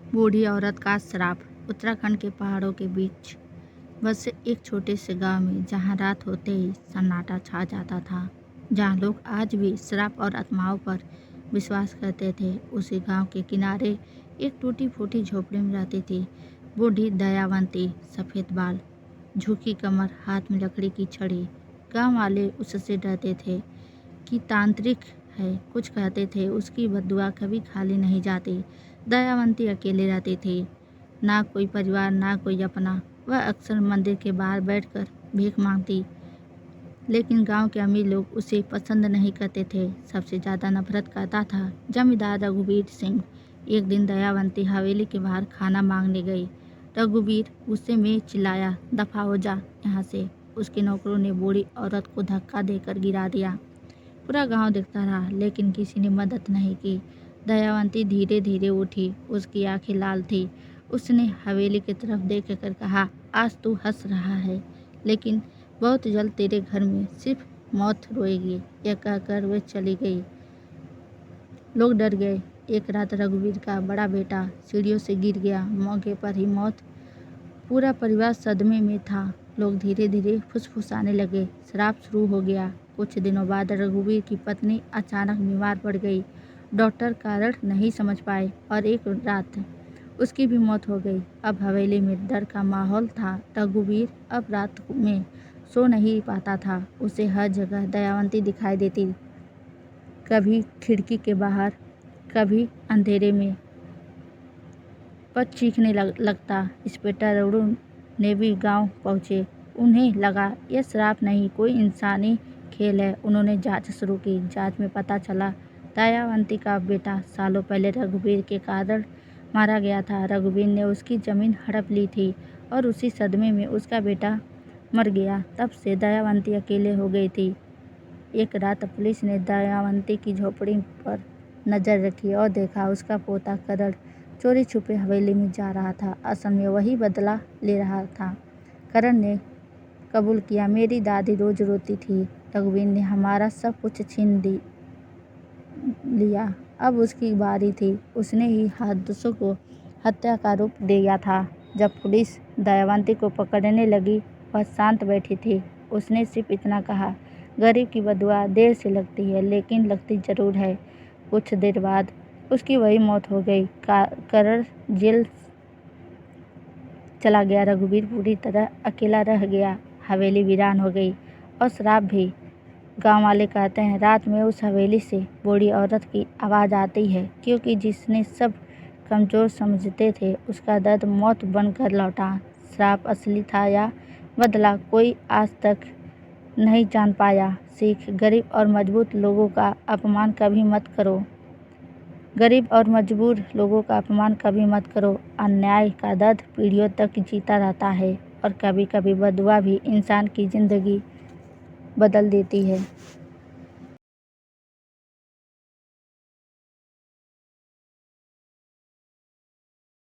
बूढ़ी औरत का श्राप। उत्तराखंड के पहाड़ों के बीच बसे एक छोटे से गांव में जहां रात होते ही सन्नाटा छा जाता था, जहां लोग आज भी श्राप और आत्माओं पर विश्वास करते थे, उसी गांव के किनारे एक टूटी फूटी झोपड़ी में रहती थी बूढ़ी दयावंती। सफ़ेद बाल, झुकी कमर, हाथ में लकड़ी की छड़ी। गांव वाले उससे डरते थे कि तांत्रिक है, कुछ कहते थे उसकी बद्दुआ कभी खाली नहीं जाती। दयावंती अकेले रहती थी, ना कोई परिवार, ना कोई अपना। वह अक्सर मंदिर के बाहर बैठकर भीख मांगती, लेकिन गांव के अमीर लोग उसे पसंद नहीं करते थे। सबसे ज़्यादा नफरत करता था जमींदार रघुवीर सिंह। एक दिन दयावंती हवेली के बाहर खाना मांगने गई। रघुवीर गुस्से में चिल्लाया, दफा हो जा यहाँ से। उसके नौकरों ने बूढ़ी औरत को धक्का देकर गिरा दिया। पूरा गांव देखता रहा, लेकिन किसी ने मदद नहीं की। दयावंती धीरे धीरे उठी, उसकी आंखें लाल थी। उसने हवेली की तरफ देख कर कहा, आज तू हंस रहा है, लेकिन बहुत जल्द तेरे घर में सिर्फ मौत रोएगी। यह कहकर वे चली गई। लोग डर गए। एक रात रघुवीर का बड़ा बेटा सीढ़ियों से गिर गया, मौके पर ही मौत। पूरा परिवार सदमे में था। लोग धीरे धीरे फुसफुसाने लगे, श्राप शुरू हो गया। कुछ दिनों बाद रघुवीर की पत्नी अचानक बीमार पड़ गई। डॉक्टर कारण नहीं समझ पाए और एक रात उसकी भी मौत हो गई। अब हवेली में डर का माहौल था। रघुवीर अब रात में सो नहीं पाता था। उसे हर जगह दयावंती दिखाई देती, कभी खिड़की के बाहर, कभी अंधेरे में, पर चीखने लगता। इंस्पेक्टर अरुण ने भी गांव पहुंचे। उन्हें लगा यह श्राप नहीं, कोई इंसानी खेल है। उन्होंने जांच शुरू की। जांच में पता चला दयावंती का बेटा सालों पहले रघुवीर के कारण मारा गया था। रघुवीर ने उसकी जमीन हड़प ली थी और उसी सदमे में उसका बेटा मर गया। तब से दयावंती अकेले हो गई थी। एक रात पुलिस ने दयावंती की झोपड़ी पर नजर रखी और देखा उसका पोता करण चोरी छुपे हवेली में जा रहा था। असल में वही बदला ले रहा था। करण ने कबूल किया, मेरी दादी रोज रोती थी, रघुवीर ने हमारा सब कुछ छीन लिया। अब उसकी बारी थी। उसने ही हादसों को हत्या का रूप दिया था। जब पुलिस दयावंती को पकड़ने लगी, वह शांत बैठी थी। उसने सिर्फ इतना कहा, गरीब की बदुआ देर से लगती है, लेकिन लगती जरूर है। कुछ देर बाद उसकी वही मौत हो गई। करण जेल चला गया। रघुवीर पूरी तरह अकेला रह गया। हवेली वीरान हो गई और श्राप भी। गांव वाले कहते हैं रात में उस हवेली से बूढ़ी औरत की आवाज़ आती है, क्योंकि जिसने सब कमज़ोर समझते थे उसका दर्द मौत बनकर लौटा। श्राप असली था या बदला, कोई आज तक नहीं जान पाया। सीख, गरीब और मजबूत लोगों का अपमान कभी मत करो। गरीब और मजबूर लोगों का अपमान कभी मत करो। अन्याय का दर्द पीढ़ियों तक जीता रहता है और कभी कभी बदुआ भी इंसान की ज़िंदगी बदल देती है।